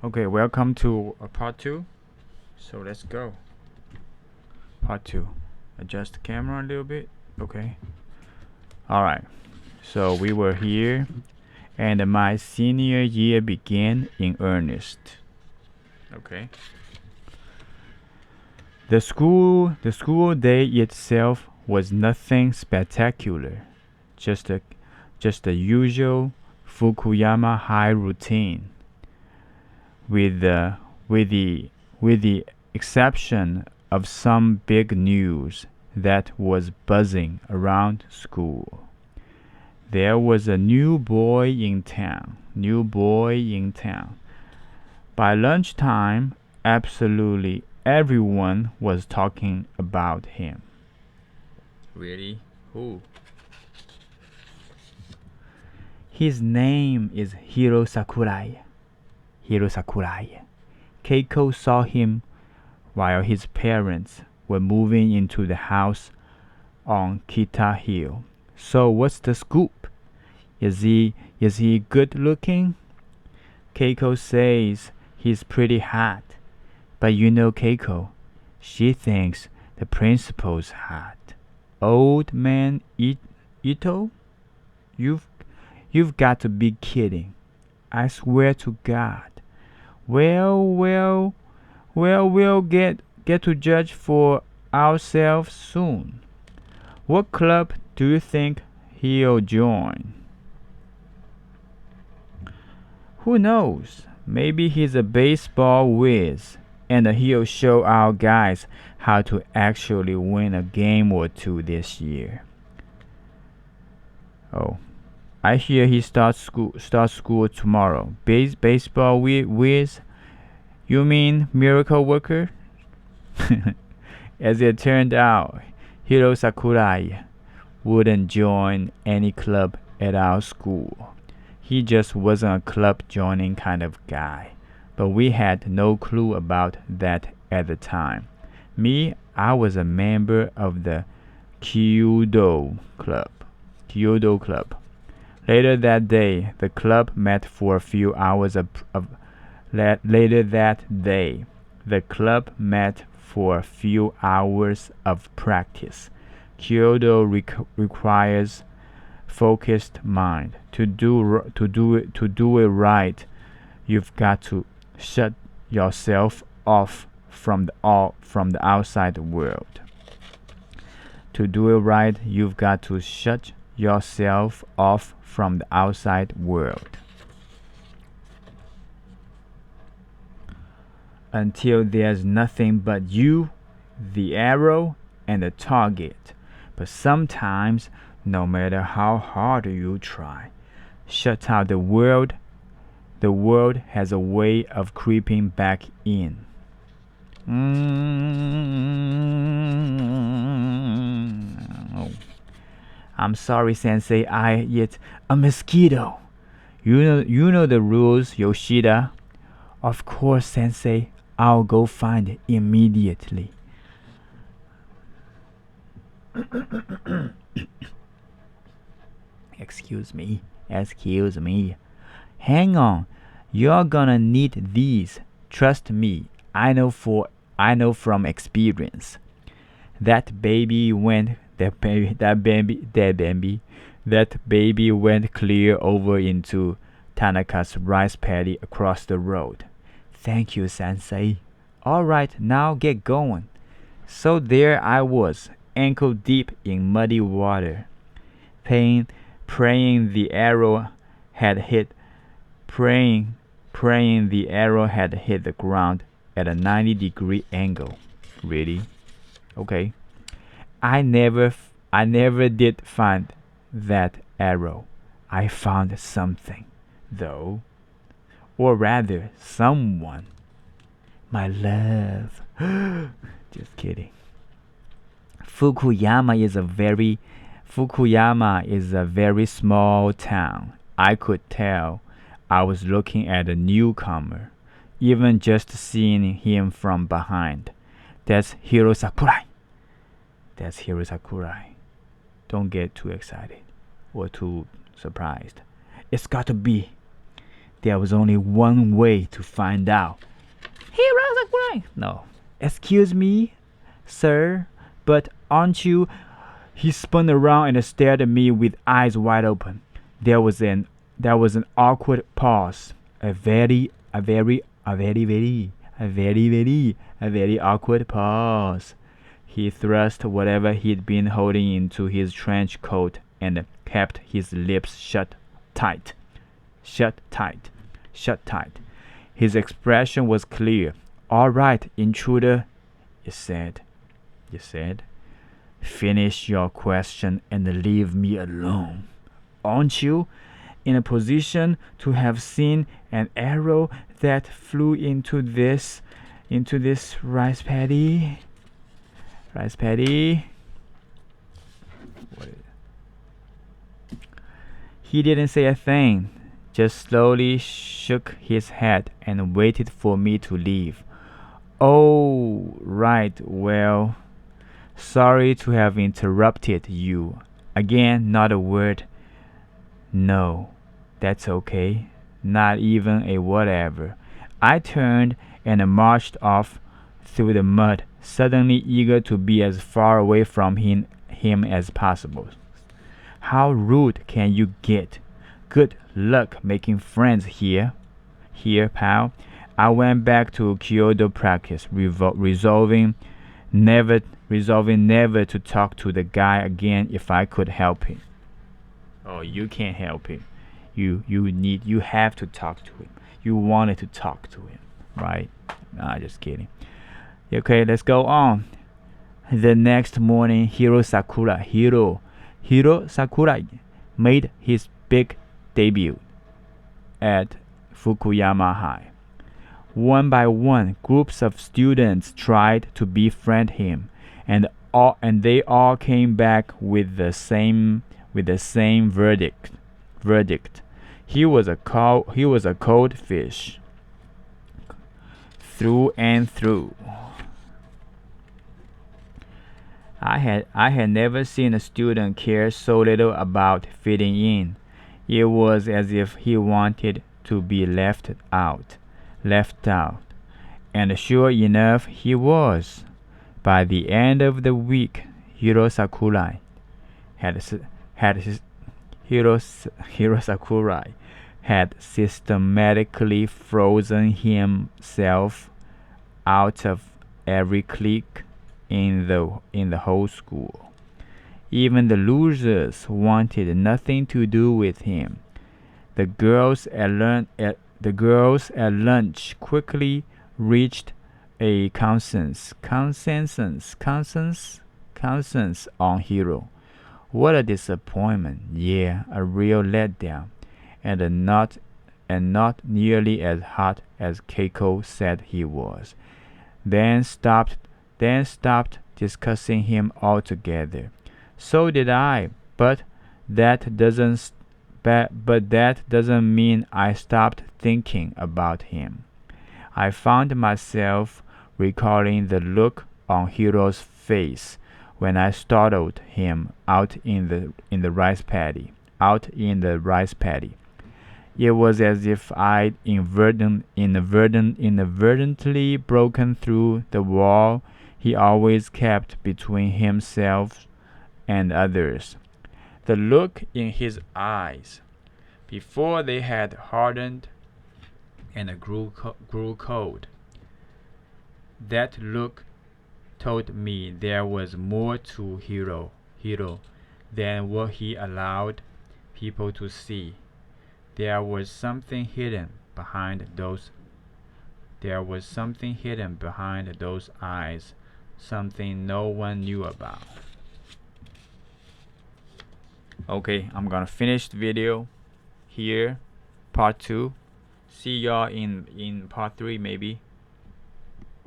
Okay, welcome to part 2. So let's go. Part 2. Adjust the camera a little bit. Okay. Alright. So we were here and my senior year began in earnest. Okay. The school day itself was nothing spectacular. Just a usual Fukuyama High routine. with the with the with the exception of some big news that was buzzing around school. There was a new boy in town. New boy in town. By lunchtime, absolutely everyone was talking about him. Really? Who? His name is Hiro Sakurai. Hiro Sakurai. Keiko saw him while his parents were moving into the house on Kita Hill. So what's the scoop? Is he good looking? Keiko says he's pretty hot. But you know Keiko, she thinks the principal's hot. Old man Ito? You've you've got to be kidding. I swear to God. Well, we'll get to judge for ourselves soon. What club do you think he'll join? Who knows? Maybe he's a baseball whiz, and he'll show our guys how to actually win a game or two this year. Oh, I hear he starts school tomorrow. Baseball whiz? You mean miracle worker? As it turned out, Hiro Sakurai wouldn't join any club at our school. He just wasn't a club joining kind of guy. But we had no clue about that at the time. Me, I was a member of the Kyudo Club. Kyudo Club. Later that day, the club met for a few hours later that day, the club met for a few hours of practice. Kyoto requires focused mind. To do it right, you've got to shut yourself off from the outside world. To do it right, you've got to shut yourself off from the outside world. Until there's nothing but you, the arrow, and the target. But sometimes, no matter how hard you try, shut out the world has a way of creeping back in. Oh. I'm sorry, Sensei, I ate a mosquito. You know the rules, Yoshida. Of course, Sensei, I'll go find it immediately. Excuse me. Excuse me. Hang on. You're gonna need these. Trust me. I know from experience. That baby went clear over into Tanaka's rice paddy across the road. Thank you, Sensei. All right, now get going. So there I was, ankle deep in muddy water, praying, praying the arrow had hit, praying, praying the arrow had hit the ground at a 90-degree angle. Really? Okay. I never did find that arrow. I found something, though, or rather, someone. My love. Just kidding. Fukuyama is a very Fukuyama is a very small town. I could tell I was looking at a newcomer, even just seeing him from behind. That's Hiro Sakurai. That's Hiro Sakurai. Don't get too excited or too surprised. It's got to be. There was only one way to find out. Hiro Sakurai! No. Excuse me, sir, but aren't you? He spun around and stared at me with eyes wide open. There was an awkward pause. A very awkward pause. He thrust whatever he'd been holding into his trench coat and kept his lips shut tight. Shut tight. Shut tight. His expression was clear. All right, intruder, he said. He said. Finish your question and leave me alone. Aren't you in a position to have seen an arrow that flew into this rice paddy? Rice paddy? He didn't say a thing, just slowly shook his head and waited for me to leave. Oh, right, well, sorry to have interrupted you. Again, not a word. No, that's okay. Not even a whatever. I turned and marched off through the mud, suddenly eager to be as far away from him as possible. How rude can you get? Good luck making friends here. Here, pal. I went back to Kyoto practice, resolving never to talk to the guy again if I could help it. Oh, you can't help it. You have to talk to him. You wanted to talk to him, right? Nah, just kidding. Okay, let's go on. The next morning, Hiro Sakurai made his big debut at Fukuyama High. One by one, groups of students tried to befriend him, and they all came back with the same verdict. He was a cold fish through and through. I had never seen a student care so little about fitting in. It was as if he wanted to be left out. And sure enough, he was. By the end of the week, Hiro Sakurai had systematically frozen himself out of every clique in the whole school. Even the losers wanted nothing to do with him. The girls at lunch quickly reached a consensus on Hiro. What a disappointment! Yeah, a real letdown, and not nearly as hot as Keiko said he was. Then stopped discussing him altogether. So did I, but that doesn't mean I stopped thinking about him. I found myself recalling the look on Hiro's face when I startled him out in the rice paddy. It was as if I'd inadvertently broken through the wall he always kept between himself and others. The look in his eyes, before they had hardened and grew cold, that look told me there was more to Hiro than what he allowed people to see. There was something hidden behind those eyes, something no one knew about. Okay, I'm gonna finish the video here, part 2. See y'all in part 3 maybe.